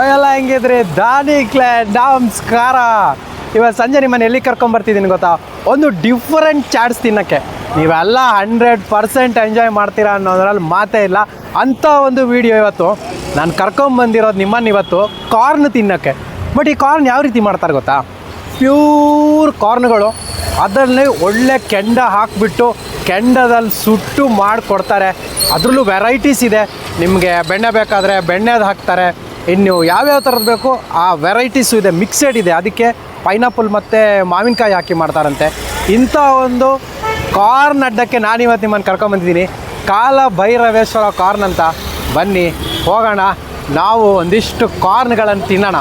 ಎಲ್ಲ ಹೆಂಗಿದ್ರಿ ದಾನಿ ಕ್ಲಾನ್ ನಮಸ್ಕಾರ. ಇವತ್ತು ಸಂಜೆ ನಿಮ್ಮನ್ನು ಎಲ್ಲಿ ಕರ್ಕೊಂಬರ್ತಿದ್ದೀನಿ ಗೊತ್ತಾ? ಒಂದು ಡಿಫ್ರೆಂಟ್ ಚಾಟ್ಸ್ ತಿನ್ನೋಕ್ಕೆ. ನೀವೆಲ್ಲ 100% ಎಂಜಾಯ್ ಮಾಡ್ತೀರಾ ಅನ್ನೋದ್ರಲ್ಲಿ ಮಾತೇ ಇಲ್ಲ. ಅಂಥ ಒಂದು ವೀಡಿಯೋ ಇವತ್ತು ನಾನು ಕರ್ಕೊಂಬಂದಿರೋದು ನಿಮ್ಮನ್ನು ಇವತ್ತು ಕಾರ್ನ್ ತಿನ್ನೋಕ್ಕೆ. ಬಟ್ ಈ ಕಾರ್ನ್ ಯಾವ ರೀತಿ ಮಾಡ್ತಾರೆ ಗೊತ್ತಾ? ಪ್ಯೂರ್ ಕಾರ್ನ್ಗಳು, ಅದರಲ್ಲಿ ಒಳ್ಳೆ ಕೆಂಡ ಹಾಕಿಬಿಟ್ಟು ಕೆಂಡದಲ್ಲಿ ಸುಟ್ಟು ಮಾಡಿಕೊಡ್ತಾರೆ. ಅದರಲ್ಲೂ ವೆರೈಟೀಸ್ ಇದೆ. ನಿಮಗೆ ಬೆಣ್ಣೆ ಬೇಕಾದರೆ ಬೆಣ್ಣೆದು ಹಾಕ್ತಾರೆ, ಇನ್ನು ಯಾವ್ಯಾವ ಥರದ್ದು ಬೇಕು ಆ ವೆರೈಟೀಸು ಇದೆ, ಮಿಕ್ಸೆಡ್ ಇದೆ. ಅದಕ್ಕೆ ಪೈನಾಪಲ್ ಮತ್ತು ಮಾವಿನಕಾಯಿ ಹಾಕಿ ಮಾಡ್ತಾರಂತೆ. ಇಂಥ ಒಂದು ಕಾರ್ನ್ ಅಡ್ಡಕ್ಕೆ ನಾನಿವತ್ತು ನಿಮ್ಮನ್ನು ಕರ್ಕೊಂಬಂದಿದ್ದೀನಿ. ಕಾಲ ಭೈರವೇಶ್ವರ ಕಾರ್ನ್ ಅಂತ. ಬನ್ನಿ ಹೋಗೋಣ, ನಾವು ಒಂದಿಷ್ಟು ಕಾರ್ನ್ಗಳನ್ನು ತಿನ್ನೋಣ.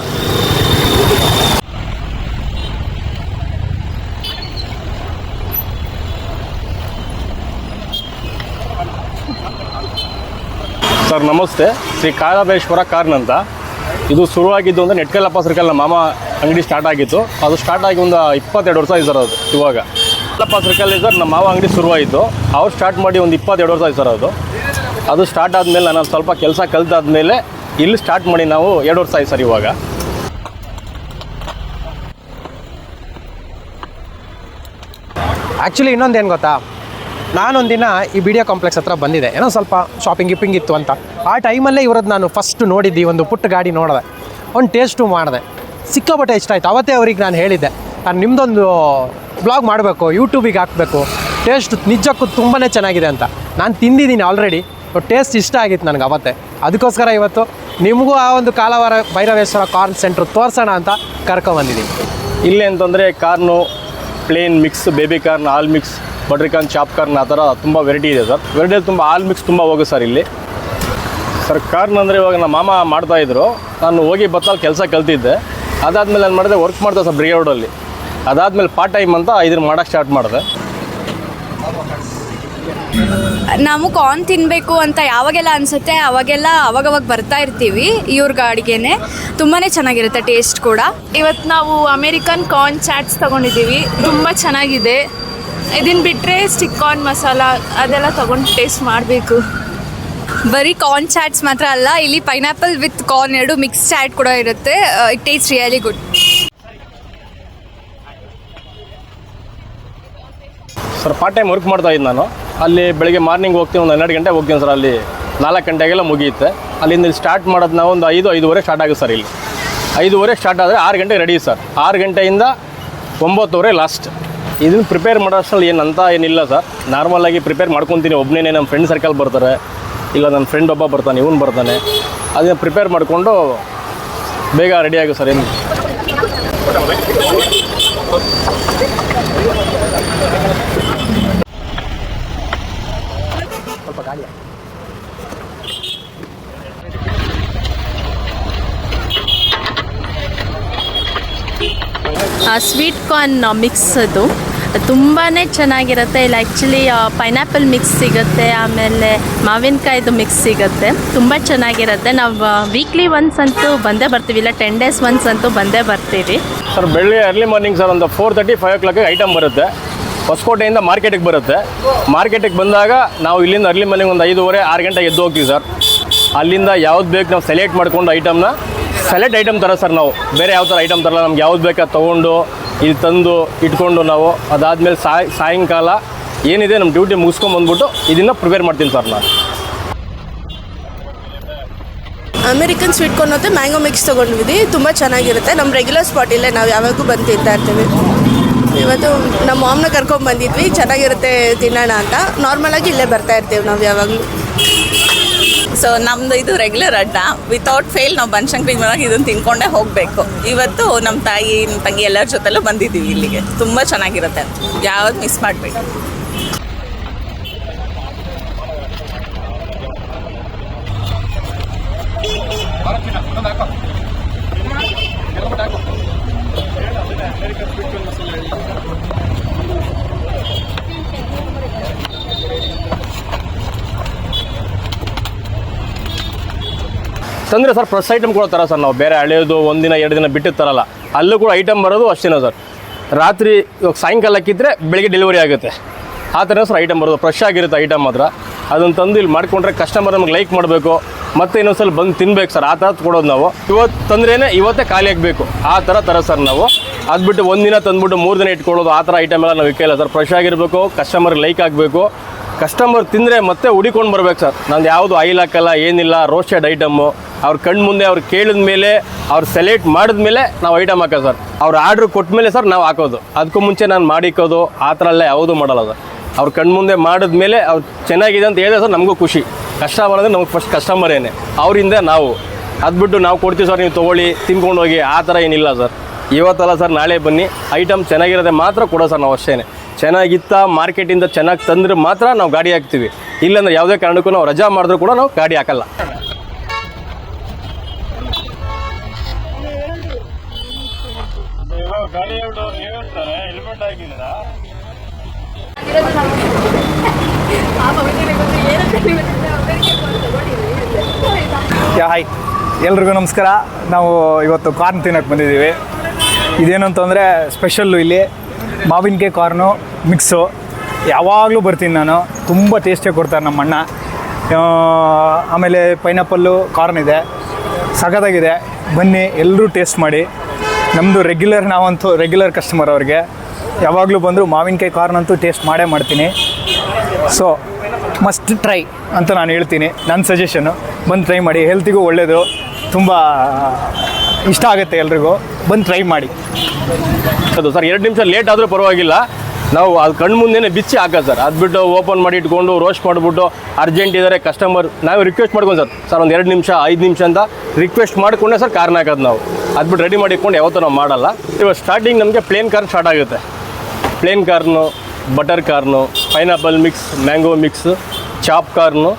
ಸರ್ ನಮಸ್ತೆ, ಶ್ರೀ ಕಾಲಭೈರೇಶ್ವರ ಕಾರ್ನ್ ಅಂತ. ಇದು ಶುರುವಾಗಿದ್ದು ಅಂದರೆ ನೆಟ್ಕಲ್ಲಪ್ಪ ಸರ್ಕಲ್ ನಮ್ಮ ಮಾಮ ಅಂಗಡಿ ಸ್ಟಾರ್ಟ್ ಆಗಿತ್ತು. ಅದು ಸ್ಟಾರ್ಟ್ ಆಗಿ ಒಂದು 22 ವರ್ಷ ಆಯ್ತು ಸರ್. ಅದು ಇವಾಗ ನೆಟ್ಕಲ್ಲಪ್ಪ ಸರ್ಕಲ್ ಸರ್ ನಮ್ಮ ಮಾವ ಅಂಗಡಿ ಶುರುವಾಯಿತು. ಅವ್ರು ಸ್ಟಾರ್ಟ್ ಮಾಡಿ ಒಂದು 22 ವರ್ಷ ಆಯ್ತು ಸರ್. ಅದು ಸ್ಟಾರ್ಟ್ ಆದಮೇಲೆ ನಾನು ಸ್ವಲ್ಪ ಕೆಲಸ ಕಲಿತಾದ್ಮೇಲೆ ಇಲ್ಲಿ ಸ್ಟಾರ್ಟ್ ಮಾಡಿ ನಾವು 2 ವರ್ಷ ಆಯ್ತು ಸರ್. ಇವಾಗ ಆ್ಯಕ್ಚುಲಿ ಇನ್ನೊಂದೇನು ಗೊತ್ತಾ, ನಾನೊಂದು ದಿನ ಈ ಬಿ ಡಿ ಎ ಕಾಂಪ್ಲೆಕ್ಸ್ ಹತ್ರ ಬಂದಿದ್ದೆ, ಏನೋ ಸ್ವಲ್ಪ ಶಾಪಿಂಗ್ ಗಿಪ್ಪಿಂಗ್ ಇತ್ತು ಅಂತ. ಆ ಟೈಮಲ್ಲೇ ಇವ್ರದ್ದು ನಾನು ಫಸ್ಟ್ ನೋಡಿದ್ದು, ಒಂದು ಪುಟ್ಟ ಗಾಡಿ ನೋಡಿದೆ, ಒಂದು ಟೇಸ್ಟು ಮಾಡಿದೆ, ಸಿಕ್ಕಾಪಟ್ಟೆ ಇಷ್ಟ ಆಯಿತು. ಅವತ್ತೇ ಅವ್ರಿಗೆ ನಾನು ಹೇಳಿದ್ದೆ, ನಾನು ನಿಮ್ಮದೊಂದು ಬ್ಲಾಗ್ ಮಾಡಬೇಕು, ಯೂಟ್ಯೂಬಿಗೆ ಹಾಕಬೇಕು, ಟೇಸ್ಟ್ ನಿಜಕ್ಕೂ ತುಂಬಾ ಚೆನ್ನಾಗಿದೆ ಅಂತ. ನಾನು ತಿಂದಿದ್ದೀನಿ ಆಲ್ರೆಡಿ, ಟೇಸ್ಟ್ ಇಷ್ಟ ಆಗಿತ್ತು ನನಗೆ ಅವತ್ತೇ. ಅದಕ್ಕೋಸ್ಕರ ಇವತ್ತು ನಿಮಗೂ ಆ ಒಂದು ಭೈರವೇಶ್ವರ ಕಾರ್ನ್ ಸೆಂಟ್ರ್ ತೋರಿಸೋಣ ಅಂತ ಕರ್ಕೊಂಬಂದಿದ್ದೀನಿ. ಇಲ್ಲೇ ಅಂತಂದರೆ corn plain mix, baby corn, all mix, butter corn, chop corn, ಆ ಥರ ತುಂಬ ವೆರೈಟಿ ಇದೆ ಸರ್. ವೆರೈಟಿಯಲ್ಲಿ ತುಂಬ ಆಲ್ ಮಿಕ್ಸ್ ತುಂಬ ಹೋಗುತ್ತೆ ಸರ್ ಇಲ್ಲಿ. ಸರ್ ಕಾರ್ನ್ ಅಂದರೆ ಇವಾಗ ನಮ್ಮ ಮಾಮ ಮಾಡ್ತಾಯಿದ್ರು, ನಾನು ಹೋಗಿ ಬತ್ತಲ್ಲಿ ಕೆಲಸ ಕಲ್ತಿದ್ದೆ. ಅದಾದಮೇಲೆ ನಾನು ಮಾಡಿದೆ, ವರ್ಕ್ ಮಾಡ್ದೆ ಸರ್ ಬ್ರಿಗೇಡಲ್ಲಿ. ಅದಾದಮೇಲೆ ಪಾರ್ಟ್ ಟೈಮ್ ಅಂತ ಇದನ್ನು ಮಾಡೋಕ್ಕೆ ಸ್ಟಾರ್ಟ್ ಮಾಡಿದೆ. ನಾವು ಕಾರ್ನ್ ತಿನ್ನಬೇಕು ಅಂತ ಯಾವಾಗೆಲ್ಲ ಅನಿಸುತ್ತೆ ಅವಾಗವಾಗ ಬರ್ತಾ ಇರ್ತೀವಿ. ಇವ್ರ ಅಡುಗೆನೇ ತುಂಬಾ ಚೆನ್ನಾಗಿರುತ್ತೆ, ಟೇಸ್ಟ್ ಕೂಡ. ಇವತ್ತು ನಾವು ಅಮೇರಿಕನ್ ಕಾರ್ನ್ ಚಾಟ್ಸ್ ತೊಗೊಂಡಿದ್ದೀವಿ, ತುಂಬ ಚೆನ್ನಾಗಿದೆ. ಇದನ್ನು ಬಿಟ್ಟರೆ ಸ್ಟಿಕ್ ಕಾರ್ನ್ ಮಸಾಲ ಅದೆಲ್ಲ ತೊಗೊಂಡು ಟೇಸ್ಟ್ ಮಾಡಬೇಕು. ಬರೀ ಕಾರ್ನ್ ಚಾಟ್ಸ್ ಮಾತ್ರ ಅಲ್ಲ, ಇಲ್ಲಿ pineapple with corn 2 mix chat ಕೂಡ ಇರುತ್ತೆ. It taste really good. Sir part time work ಮಾಡ್ತಾಯಿದ್ದು ನಾನು. ಅಲ್ಲಿ ಬೆಳಗ್ಗೆ ಮಾರ್ನಿಂಗ್ ಹೋಗ್ತೀನಿ, ಒಂದು 12 ಗಂಟೆ ಹೋಗ್ತೀನಿ ಸರ್. ಅಲ್ಲಿ 4 ಗಂಟೆಗೆಲ್ಲ ಮುಗಿಯುತ್ತೆ. ಅಲ್ಲಿಂದ ಸ್ಟಾರ್ಟ್ ಮಾಡೋದು ನಾವು ಒಂದು 5-5:30 ಸ್ಟಾರ್ಟ್ ಆಗುತ್ತೆ ಸರ್. ಇಲ್ಲಿ 5:30 ಸ್ಟಾರ್ಟ್ ಆದರೆ 6 ಗಂಟೆಗೆ ರೆಡಿ ಸರ್. 6 ಗಂಟೆಯಿಂದ 9:30 ಲಾಸ್ಟ್. ಇದನ್ನು ಪ್ರಿಪೇರ್ ಮಾಡೋಷ್ಟರಲ್ಲಿ ಏನಿಲ್ಲ ಸರ್. ನಾರ್ಮಲಾಗಿ ಪ್ರಿಪೇರ್ ಮಾಡ್ಕೊತೀನಿ ಒಬ್ಬನೇ. ನಮ್ಮ ಫ್ರೆಂಡ್ ಸರ್ಕಲ್ ಬರ್ತಾರೆ, ಇಲ್ಲ ನನ್ನ ಫ್ರೆಂಡ್ ಒಬ್ಬ ಬರ್ತಾನೆ, ಇವನು ಬರ್ತಾನೆ. ಅದನ್ನು ಪ್ರಿಪೇರ್ ಮಾಡಿಕೊಂಡು ಬೇಗ ರೆಡಿ ಆಗುತ್ತೆ ಸರ್. ಏನು ಸ್ವಲ್ಪ ಗಾಡಿ ಸ್ವೀಟ್ ಕಾರ್ನ್ ಮಿಕ್ಸ್ ಅದು ತುಂಬಾ ಚೆನ್ನಾಗಿರುತ್ತೆ. ಇಲ್ಲಿ ಆ್ಯಕ್ಚುಲಿ ಪೈನಾಪಲ್ ಮಿಕ್ಸ್ ಸಿಗುತ್ತೆ, ಆಮೇಲೆ ಮಾವಿನಕಾಯ್ದು ಮಿಕ್ಸ್ ಸಿಗುತ್ತೆ. ತುಂಬ ಚೆನ್ನಾಗಿರುತ್ತೆ. ನಾವು ವೀಕ್ಲಿ ಒನ್ಸ್ ಅಂತೂ ಬಂದೇ ಬರ್ತೀವಿ, ಇಲ್ಲ 10 days ಒನ್ಸ್ ಅಂತೂ ಬಂದೇ ಬರ್ತೀವಿ ಸರ್. ಬೆಳಗ್ಗೆ ಅರ್ಲಿ ಮಾರ್ನಿಂಗ್ ಸರ್ ಒಂದು 4:30-5 o'clock ಐಟಮ್ ಬರುತ್ತೆ. ಹೊಸಕೋಟೆಯಿಂದ ಮಾರ್ಕೆಟಿಗೆ ಬರುತ್ತೆ. ಮಾರ್ಕೆಟಿಗೆ ಬಂದಾಗ ನಾವು ಇಲ್ಲಿಂದ ಅರ್ಲಿ ಮಾರ್ನಿಂಗ್ ಒಂದು 5:30-6 ಗಂಟೆಗೆ ಎದ್ದು ಹೋಗ್ತೀವಿ ಸರ್. ಅಲ್ಲಿಂದ ಯಾವ್ದು ಬೇಕು ನಾವು ಸೆಲೆಕ್ಟ್ ಮಾಡ್ಕೊಂಡು ಐಟಮ್ನ ಸೆಲೆಕ್ಟ್ ಐಟಮ್ ತರ ಸರ್. ನಾವು ಬೇರೆ ಯಾವ ಥರ ಐಟಮ್ ತರಲ್ಲ. ನಮ್ಗೆ ಯಾವ್ದು ಬೇಕಾದ ತೊಗೊಂಡು ಇಲ್ಲಿ ತಂದು ಇಟ್ಕೊಂಡು ನಾವು ಅದಾದಮೇಲೆ ಸಾಯಂಕಾಲ ಏನಿದೆ ನಮ್ಮ ಡ್ಯೂಟಿ ಮುಗಿಸ್ಕೊಂಬಂದ್ಬಿಟ್ಟು ಇದನ್ನು ಪ್ರಿಪೇರ್ ಮಾಡ್ತೀನಿ ಸರ್ ನಾನು. ಅಮೇರಿಕನ್ ಸ್ವೀಟ್ ಕಾರ್ನ್ ಮತ್ತು ಮ್ಯಾಂಗೋ ಮಿಕ್ಸ್ ತೊಗೊಂಡಿದ್ವಿ, ತುಂಬ ಚೆನ್ನಾಗಿರುತ್ತೆ. ನಮ್ಮ ರೆಗ್ಯುಲರ್ ಸ್ಪಾಟಿಲ್ಲೇ ನಾವು ಯಾವಾಗೂ ಬಂದು ತಿಂತಾ ಇರ್ತೀವಿ. ಇವತ್ತು ನಮ್ಮ ಮಾಮ್ನ ಕರ್ಕೊಂಡ್ಬಂದಿದ್ವಿ, ಚೆನ್ನಾಗಿರುತ್ತೆ ತಿನ್ನೋಣ ಅಂತ. ನಾರ್ಮಲಾಗಿ ಇಲ್ಲೇ ಬರ್ತಾ ಇರ್ತೀವಿ ನಾವು ಯಾವಾಗಲೂ. ಸೊ ನಮ್ಮದು ಇದು ರೆಗ್ಯುಲರ್ ಅಡ್ಡ. ವಿತೌಟ್ ಫೇಲ್ ನಾವು ಬನಶಂಕರಿಗೆ ಬಂದಾಗ ಇದನ್ನು ತಿನ್ಕೊಂಡೇ ಹೋಗಬೇಕು. ಇವತ್ತು ನಮ್ಮ ತಾಯಿ, ನಮ್ಮ ತಂಗಿ ಎಲ್ಲರ ಜೊತೆಲೂ ಬಂದಿದ್ದೀವಿ ಇಲ್ಲಿಗೆ. ತುಂಬ ಚೆನ್ನಾಗಿರುತ್ತೆ, ಯಾವ್ದು ಮಿಸ್ ಮಾಡಬೇಕು. ತಂದರೆ ಸರ್ ಫ್ರೆಶ್ ಐಟಮ್ ಕೂಡ ತರ ಸರ್. ನಾವು ಬೇರೆ ಹಳೆಯೋದು 1 ದಿನ 2 ದಿನ ಬಿಟ್ಟು ತರಲ್ಲ. ಅಲ್ಲೂ ಕೂಡ ಐಟಮ್ ಬರೋದು ಅಷ್ಟೇನೋ ಸರ್. ರಾತ್ರಿ ಇವಾಗ ಸಾಯಂಕಾಲಕ್ಕಿದ್ರೆ ಬೆಳಗ್ಗೆ ಡೆಲಿವರಿ ಆಗುತ್ತೆ. ಆ ಥರ ಸರ್ ಐಟಮ್ ಬರೋದು. ಫ್ರೆಶ್ ಆಗಿರುತ್ತೆ ಐಟಮ್ ಮಾತ್ರ. ಅದನ್ನು ತಂದು ಇಲ್ಲಿ ಮಾಡಿಕೊಂಡ್ರೆ ಕಸ್ಟಮರ್ ನಮಗೆ ಲೈಕ್ ಮಾಡಬೇಕು, ಮತ್ತೆ ಇನ್ನೊಂದ್ಸಲ ಬಂದು ತಿನ್ಬೇಕು ಸರ್. ಆ ಥರ ಕೊಡೋದು ನಾವು. ಇವತ್ತು ತಂದ್ರೇ ಇವತ್ತೇ ಖಾಲಿ ಆಗಬೇಕು ಆ ಥರ ಸರ್ ನಾವು. ಅದು ಬಿಟ್ಟು ಒಂದಿನ ತಂದುಬಿಟ್ಟು 3 ದಿನ ಇಟ್ಕೊಳ್ಳೋದು ಆ ಥರ ಐಟಮ್ ಎಲ್ಲ ನಾವು ಇಕ್ಕಿಲ್ಲ ಸರ್. ಫ್ರೆಶ್ ಆಗಿರಬೇಕು, ಕಸ್ಟಮರ್ಗೆ ಲೈಕ್ ಆಗಬೇಕು, ಕಸ್ಟಮರ್ ತಿಂದರೆ ಮತ್ತೆ ಹುಡಿಕೊಂಡು ಬರ್ಬೇಕು ಸರ್. ನಂದು ಯಾವುದು ಆಯಿಲ್ ಹಾಕಲ್ಲ, ಏನಿಲ್ಲ, ರೋಸ್ಟೆಡ್ ಐಟಮ್ಮು. ಅವ್ರ ಕಣ್ಣು ಮುಂದೆ ಅವ್ರು ಕೇಳಿದ ಮೇಲೆ, ಅವ್ರು ಸೆಲೆಕ್ಟ್ ಮಾಡಿದ ಮೇಲೆ ನಾವು ಐಟಮ್ ಹಾಕೋದು ಸರ್. ಅವ್ರು ಆರ್ಡ್ರ್ ಕೊಟ್ಟ ಮೇಲೆ ಸರ್ ನಾವು ಹಾಕೋದು. ಅದಕ್ಕೂ ಮುಂಚೆ ನಾನು ಮಾಡಿಕ್ಕೋದು ಆ ಥರ ಎಲ್ಲ ಯಾವುದೂ ಮಾಡಲ್ಲ ಸರ್. ಅವ್ರ ಕಣ್ಣು ಮುಂದೆ ಮಾಡಿದ್ಮೇಲೆ ಅವ್ರು ಚೆನ್ನಾಗಿದೆ ಅಂತ ಹೇಳಿದ್ರೆ ಸರ್ ನಮಗೂ ಖುಷಿ. ಕಸ್ಟಮರ್ ಅಂದರೆ ನಮಗೆ ಫಸ್ಟ್ ಕಸ್ಟಮರೇನೆ, ಅವರಿಂದ ನಾವು. ಅದು ಬಿಟ್ಟು ನಾವು ಕೊಡ್ತೀವಿ ಸರ್, ನೀವು ತೊಗೊಳ್ಳಿ ತಿನ್ಕೊಂಡು ಹೋಗಿ ಆ ಥರ ಏನಿಲ್ಲ ಸರ್. ಇವತ್ತಲ್ಲ ಸರ್, ನಾಳೆ ಬನ್ನಿ, ಐಟಮ್ ಚೆನ್ನಾಗಿರೋದೆ ಮಾತ್ರ ಕೊಡೋ ಸರ್ ನಾವು ಅಷ್ಟೇ. ಚೆನ್ನಾಗಿತ್ತ ಮಾರ್ಕೆಟಿಂದ ಚೆನ್ನಾಗಿ ತಂದರೆ ಮಾತ್ರ ನಾವು ಗಾಡಿ ಹಾಕ್ತೀವಿ. ಇಲ್ಲಾಂದ್ರೆ ಯಾವುದೇ ಕಾರಣಕ್ಕೂ ನಾವು ರಜಾ ಮಾಡಿದ್ರೂ ಕೂಡ ನಾವು ಗಾಡಿ ಹಾಕಲ್ಲ. ಹಾಯ್, ಎಲ್ರಿಗೂ ನಮಸ್ಕಾರ. ನಾವು ಇವತ್ತು ಕಾರ್ನ್ ತಿನ್ನೋಕ್ಕೆ ಬಂದಿದ್ದೀವಿ. ಇದೇನು ಅಂತಂದರೆ ಸ್ಪೆಷಲ್ಲು ಇಲ್ಲಿ ಮಾವಿನಕಾಯಿ ಕಾರ್ನು ಮಿಕ್ಸು. ಯಾವಾಗಲೂ ಬರ್ತೀನಿ ನಾನು, ತುಂಬ ಟೇಸ್ಟಿಯಾಗಿ ಕೊಡ್ತಾರೆ ನಮ್ಮ ಅಣ್ಣ. ಆಮೇಲೆ ಪೈನಾಪಲ್ಲು ಕಾರ್ನ್ ಇದೆ, ಸಖತ್ತಾಗಿದೆ. ಬನ್ನಿ ಎಲ್ಲರೂ ಟೇಸ್ಟ್ ಮಾಡಿ. ನಮ್ಮದು ನಾವಂತೂ ರೆಗ್ಯುಲರ್ ಕಸ್ಟಮರ್ ಅವ್ರಿಗೆ. ಯಾವಾಗಲೂ ಬಂದರೂ ಮಾವಿನಕಾಯಿ ಕಾರ್ನ್ ಅಂತೂ ಟೇಸ್ಟ್ ಮಾಡೇ ಮಾಡ್ತೀನಿ. ಸೊ ಮಸ್ಟ್ ಟ್ರೈ ಅಂತ ನಾನು ಹೇಳ್ತೀನಿ, ನನ್ನ ಸಜೆಷನ್ನು. ಬಂದು ಟ್ರೈ ಮಾಡಿ, ಹೆಲ್ತಿಗೂ ಒಳ್ಳೆಯದು, ತುಂಬ ಇಷ್ಟ ಆಗುತ್ತೆ ಎಲ್ರಿಗೂ. ಬಂದು ಟ್ರೈ ಮಾಡಿ. ಅದು ಸರ್ 2 ನಿಮಿಷ ಲೇಟ್ ಆದರೂ ಪರವಾಗಿಲ್ಲ, ನಾವು ಅದು ಕಣ್ಣು ಮುಂದೆನೇ ಬಿಚ್ಚಿ ಹಾಕೋದು ಸರ್. ಅದು ಬಿಟ್ಟು ಓಪನ್ ಮಾಡಿ ಇಟ್ಕೊಂಡು ರೋಸ್ಟ್ ಮಾಡಿಬಿಟ್ಟು ಅರ್ಜೆಂಟ್ ಇದ್ದಾರೆ ಕಸ್ಟಮರ್, ನಾವು ರಿಕ್ವೆಸ್ಟ್ ಮಾಡ್ಕೊಂಡು ಸರ್ ಒಂದು 2 ನಿಮಿಷ 5 ನಿಮಿಷ ಅಂತ ರಿಕ್ವೆಸ್ಟ್ ಮಾಡಿಕೊಂಡೆ ಸರ್ ಕಾರ್ನ್ ಹಾಕೋದು ನಾವು. ಅದು ಬಿಟ್ಟು ರೆಡಿ ಮಾಡಿಕೊಂಡು ಯಾವತ್ತೂ ನಾವು ಮಾಡಲ್ಲ. ಇವಾಗ ಸ್ಟಾರ್ಟಿಂಗ್ ನಮಗೆ ಪ್ಲೇನ್ ಕಾರ್ನ್ ಸ್ಟಾರ್ಟ್ ಆಗುತ್ತೆ. Plain corn, butter corn, pineapple mix, mango mix, chop corn,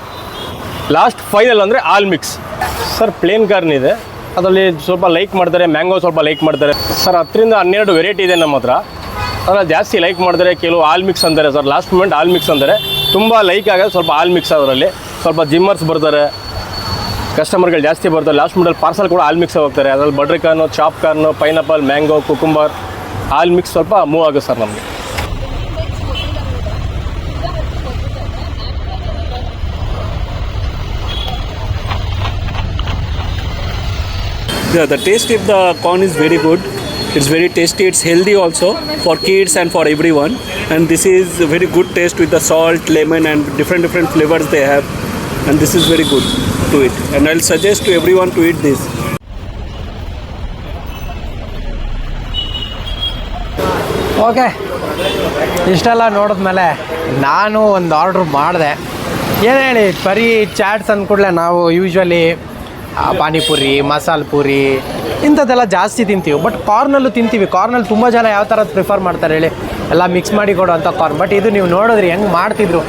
last final ಅಂದರೆ all mix sir. Plain corn ಇದೆ, ಅದರಲ್ಲಿ ಸ್ವಲ್ಪ ಲೈಕ್ ಮಾಡ್ತಾರೆ, ಮ್ಯಾಂಗೋ ಸ್ವಲ್ಪ ಲೈಕ್ ಮಾಡ್ತಾರೆ ಸರ್. 10 ರಿಂದ 12 ವೆರೈಟಿ ಇದೆ ನಮ್ಮ ಹತ್ರ. ಅದರಲ್ಲಿ ಜಾಸ್ತಿ ಲೈಕ್ ಮಾಡ್ತಾರೆ, ಕೆಲವು ಆಲ್ ಮಿಕ್ಸ್ ಅಂತಾರೆ sir. Last moment all mix ಅಂದರೆ ತುಂಬ ಲೈಕ್ ಆಗೋದು ಸ್ವಲ್ಪ ಆಲ್ ಮಿಕ್ಸ್. ಅದರಲ್ಲಿ ಸ್ವಲ್ಪ ಜಿಮ್ಮರ್ಸ್ ಬರ್ತಾರೆ, ಕಸ್ಟಮರ್ಗಳು ಜಾಸ್ತಿ ಬರ್ತಾರೆ. ಲಾಸ್ಟ್ ಮೂಮೆಂಟಲ್ಲಿ ಪಾರ್ಸಲ್ ಕೂಡ ಆಲ್ ಮಿಕ್ಸ್ ಹೋಗ್ತಾರೆ. ಅದರಲ್ಲಿ butter corn, chop corn, pineapple, mango, cucumber, all mix ಸ್ವಲ್ಪ ಮೂವ್ ಆಗುತ್ತೆ ಸರ್ ನಮಗೆ. Yeah, the taste of the corn is very good. It's very tasty. It's healthy also for kids and for everyone. And this is a very good taste with the salt, lemon, and different flavors they have. And this is very good to eat. And I'll suggest to everyone to eat this. Okay, ಇಷ್ಟೆಲ್ಲ ನೋಡಿದ್ಮೇಲೆ ನಾನು ಒಂದು order ಮಾಡಿದೆ. ಏನು ಹೇಳಿ, ಬರೀ ಚಾಟ್ಸ್ ಅಂದ್ಕೂಡಲೇ ನಾವು usually panipuri, ಮಸಾಲೆ ಪೂರಿ ಇಂಥದ್ದೆಲ್ಲ ಜಾಸ್ತಿ ತಿಂತೀವಿ. ಬಟ್ ಕಾರ್ನಲ್ಲೂ ತಿಂತೀವಿ. ಕಾರ್ನಲ್ಲಿ ತುಂಬ ಜನ ಯಾವ ಥರದ್ದು ಪ್ರಿಫರ್ ಮಾಡ್ತಾರೆ ಹೇಳಿ, ಎಲ್ಲ ಮಿಕ್ಸ್ ಮಾಡಿ ಕೊಡೋವಂಥ ಕಾರ್ನ್. ಬಟ್ ಇದು ನೀವು ನೋಡಿದ್ರಿ ಹೆಂಗೆ ಮಾಡ್ತಿದ್ರು,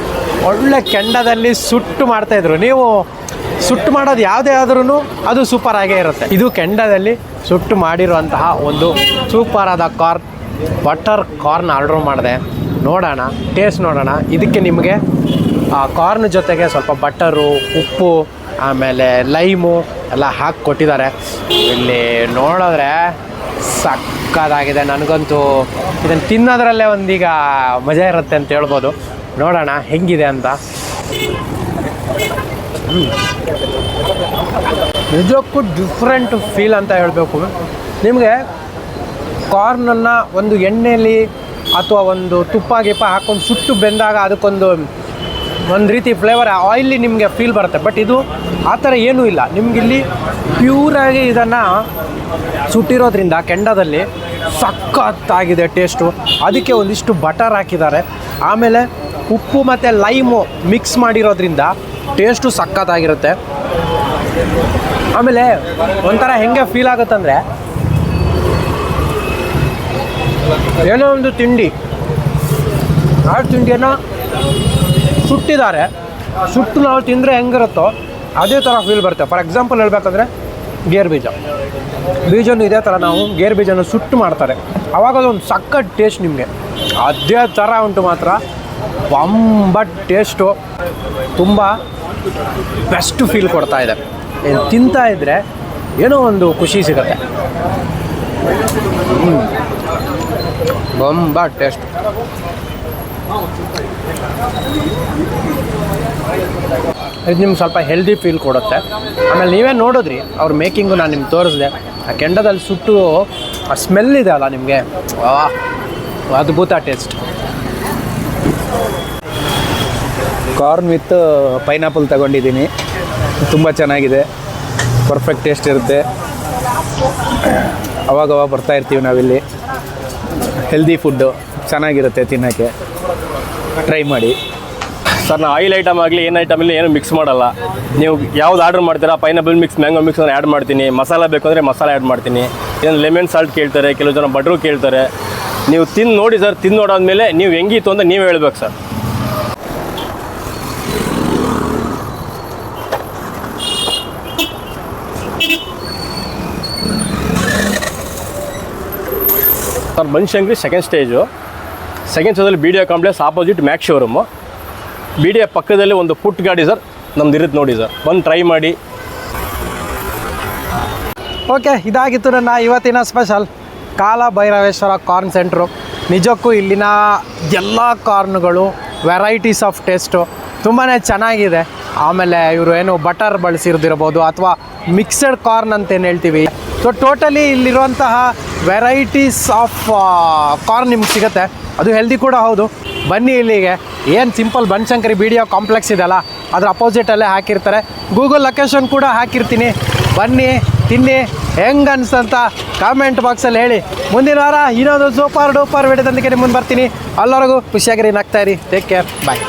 ಒಳ್ಳೆ ಕೆಂಡದಲ್ಲಿ ಸುಟ್ಟು ಮಾಡ್ತಾಯಿದ್ರು. ನೀವು ಸುಟ್ಟು ಮಾಡೋದು ಯಾವುದೇ ಆದ್ರೂ ಅದು ಸೂಪರಾಗೇ ಇರುತ್ತೆ. ಇದು ಕೆಂಡದಲ್ಲಿ ಸುಟ್ಟು ಮಾಡಿರುವಂತಹ ಒಂದು ಸೂಪರಾದ ಕಾರ್ನ್, ಬಟರ್ ಕಾರ್ನ್ ಆರ್ಡ್ರ್ ಮಾಡಿದೆ. ನೋಡೋಣ, ಟೇಸ್ಟ್ ನೋಡೋಣ. ಇದಕ್ಕೆ ನಿಮಗೆ ಕಾರ್ನ್ ಜೊತೆಗೆ ಸ್ವಲ್ಪ ಬಟರು, ಉಪ್ಪು, ಆಮೇಲೆ ಲೈಮು ಎಲ್ಲ ಹಾಕಿ ಕೊಟ್ಟಿದ್ದಾರೆ. ಇಲ್ಲಿ ನೋಡಿದ್ರೆ ಸಕ್ಕತ್ತಾಗಿದೆ. ನನಗಂತೂ ಇದನ್ನು ತಿನ್ನೋದ್ರಲ್ಲೇ ಒಂದೀಗ ಮಜಾ ಇರುತ್ತೆ ಅಂತ ಹೇಳ್ಬೋದು. ನೋಡೋಣ ಹೆಂಗಿದೆ ಅಂತ. ನಿಜಕ್ಕೂ ಡಿಫ್ರೆಂಟ್ ಫೀಲ್ ಅಂತ ಹೇಳಬೇಕು. ನಿಮಗೆ ಕಾರ್ನನ್ನು ಒಂದು ಎಣ್ಣೆಯಲ್ಲಿ ಅಥವಾ ಒಂದು ತುಪ್ಪ ಗಿಪ್ಪ ಹಾಕ್ಕೊಂಡು ಸುಟ್ಟು ಬೆಂದಾಗ ಅದಕ್ಕೊಂದು ರೀತಿ ಫ್ಲೇವರ್ ಆಯಿಲಿ ನಿಮಗೆ ಫೀಲ್ ಬರುತ್ತೆ. ಬಟ್ ಇದು ಆ ಥರ ಏನೂ ಇಲ್ಲ. ನಿಮಗಿಲ್ಲಿ ಪ್ಯೂರಾಗಿ ಇದನ್ನು ಸುಟ್ಟಿರೋದ್ರಿಂದ ಕೆಂಡದಲ್ಲಿ ಸಖತ್ತಾಗಿದೆ ಟೇಸ್ಟು. ಅದಕ್ಕೆ ಒಂದಿಷ್ಟು ಬಟರ್ ಹಾಕಿದ್ದಾರೆ. ಆಮೇಲೆ ಉಪ್ಪು ಮತ್ತು ಲೈಮು ಮಿಕ್ಸ್ ಮಾಡಿರೋದ್ರಿಂದ ಟೇಸ್ಟು ಸಖತ್ತಾಗಿರುತ್ತೆ. ಆಮೇಲೆ ಒಂಥರ ಹೆಂಗೆ ಫೀಲ್ ಆಗುತ್ತಂದರೆ, ಏನೋ ಒಂದು ತಿಂಡಿ, ಆ ತಿಂಡಿಯನ್ನು ಸುಟ್ಟಿದ್ದಾರೆ. ಸುಟ್ಟು ನಾವು ತಿಂದರೆ ಹೆಂಗಿರುತ್ತೋ ಅದೇ ಥರ ಫೀಲ್ ಬರುತ್ತೆ. ಫಾರ್ ಎಕ್ಸಾಂಪಲ್ ಹೇಳ್ಬೇಕಂದ್ರೆ ಗೇರು ಬೀಜನೂ ಇದೇ ಥರ ನಾವು ಗೇರು ಬೀಜನ ಸುಟ್ಟು ಮಾಡ್ತಾರೆ. ಆವಾಗ ಅದೊಂದು ಸಖತ್ ಟೇಸ್ಟ್ ನಿಮಗೆ ಅದೇ ಥರ ಉಂಟು. ಮಾತ್ರ ಬಂಬಟ್ ಟೇಸ್ಟು, ತುಂಬ ಬೆಸ್ಟ್ ಫೀಲ್ ಕೊಡ್ತಾ ಇದೆ. ತಿಂತಾ ಇದ್ದರೆ ಏನೋ ಒಂದು ಖುಷಿ ಸಿಗುತ್ತೆ. ಬಂಬಟ್ ಟೇಸ್ಟ್. ಇದು ನಿಮ್ಗೆ ಸ್ವಲ್ಪ ಹೆಲ್ದಿ ಫೀಲ್ ಕೊಡುತ್ತೆ. ಆಮೇಲೆ ನೀವೇ ನೋಡಿದ್ರಿ ಅವ್ರ ಮೇಕಿಂಗು ನಾನು ನಿಮ್ಗೆ ತೋರಿಸಿದೆ. ಆ ಕೆಂಡದಲ್ಲಿ ಸುಟ್ಟು ಆ ಸ್ಮೆಲ್ ಇದೆ ಅಲ್ಲ ನಿಮಗೆ, ಅದ್ಭುತ ಟೇಸ್ಟ್. ಕಾರ್ನ್ ವಿತ್ ಪೈನಾಪಲ್ ತಗೊಂಡಿದ್ದೀನಿ, ತುಂಬ ಚೆನ್ನಾಗಿದೆ, ಪರ್ಫೆಕ್ಟ್ ಟೇಸ್ಟ್ ಇರುತ್ತೆ. ಅವಾಗವಾಗ ಬರ್ತಾ ಇರ್ತೀವಿ ನಾವಿಲ್ಲಿ. ಹೆಲ್ದಿ ಫುಡ್ಡು ಚೆನ್ನಾಗಿರುತ್ತೆ ತಿನ್ನೋಕ್ಕೆ, ಟ್ರೈ ಮಾಡಿ. ಸರ್ ನಾನು ಆಯಿಲ್ ಐಟಮ್ ಆಗಲಿ ಏನು ಐಟಮ್ ಇಲ್ಲ ಏನು ಮಿಕ್ಸ್ ಮಾಡಲ್ಲ. ನೀವು ಯಾವ್ದು ಆರ್ಡರ್ ಮಾಡ್ತೀರಾ, ಪೈನಾಪಲ್ ಮಿಕ್ಸ್, ಮ್ಯಾಂಗೋ ಮಿಕ್ಸ್ ನಾನು ಆ್ಯಡ್ ಮಾಡ್ತೀನಿ. ಮಸಾಲ ಬೇಕು ಅಂದರೆ ಮಸಾಲ ಆ್ಯಡ್ ಮಾಡ್ತೀನಿ. ಏನು ಲೆಮನ್ ಸಾಲ್ಟ್ ಕೇಳ್ತಾರೆ, ಕೆಲವು ಜನ ಬಟ್ರು ಕೇಳ್ತಾರೆ. ನೀವು ತಿಂದು ನೋಡಿ ಸರ್, ತಿಂದು ನೋಡಾದ್ಮೇಲೆ ನೀವು ಹೆಂಗಿತ್ತು ಅಂತ ನೀವು ಹೇಳ್ಬೇಕು ಸರ್. ಸರ್ ಬನಶಂಕರಿ ಸೆಕೆಂಡ್ ಸ್ಟೇಜಲ್ಲಿ B D A complex opposite Mac showroom. B D A ಪಕ್ಕದಲ್ಲಿ ಒಂದು ಪುಟ್ ಗಾಡಿ ಸರ್ ನಮ್ದು ಇರುತ್ತೆ ನೋಡಿ ಸರ್, ಬಂದು ಟ್ರೈ ಮಾಡಿ. ಓಕೆ, ಇದಾಗಿತ್ತು ನನ್ನ ಇವತ್ತಿನ ಸ್ಪೆಷಲ್ ಕಾಲ ಭೈರವೇಶ್ವರ ಕಾರ್ನ್ ಸೆಂಟ್ರು. ನಿಜಕ್ಕೂ ಇಲ್ಲಿನ ಎಲ್ಲ ಕಾರ್ನ್ಗಳು ವೆರೈಟೀಸ್ ಆಫ್ ಟೇಸ್ಟು ತುಂಬಾ ಚೆನ್ನಾಗಿದೆ. ಆಮೇಲೆ ಇವರು ಏನು ಬಟರ್ ಬಳಸಿರ್ದಿರ್ಬೋದು ಅಥವಾ ಮಿಕ್ಸಡ್ ಕಾರ್ನ್ ಅಂತೇನು ಹೇಳ್ತೀವಿ. ಸೊ ಟೋಟಲಿ ಇಲ್ಲಿರುವಂತಹ ವೆರೈಟೀಸ್ ಆಫ್ ಕಾರ್ನ್ ನಿಮ್ಗೆ ಸಿಗುತ್ತೆ. ಅದು ಹೆಲ್ದಿ ಕೂಡ ಹೌದು. ಬನ್ನಿ ಇಲ್ಲಿಗೆ. ಏನು simple Banashankari B D A complex ಇದೆಯಲ್ಲ ಅದ್ರ ಅಪೋಸಿಟಲ್ಲೇ ಹಾಕಿರ್ತಾರೆ. ಗೂಗಲ್ ಲೊಕೇಶನ್ ಕೂಡ ಹಾಕಿರ್ತೀನಿ. ಬನ್ನಿ, ತಿನ್ನಿ, ಹೆಂಗೆ ಅನ್ಸಂತ ಕಾಮೆಂಟ್ ಬಾಕ್ಸಲ್ಲಿ ಹೇಳಿ. ಮುಂದಿನ ವಾರ ಇನ್ನೊಂದು ಸೂಪರ್ ಡೂಪರ್ ವಿಡಿಯೋದೊಂದಿಗೆ ನಿಮ್ಮ ಮುಂದೆ ಬರ್ತೀನಿ. ಎಲ್ಲರಿಗೂ ಖುಷಿಯಾಗಿರಿ, ನಗ್ತಾ ಇರಿ. ಟೇಕ್ ಕೇರ್, ಬಾಯ್.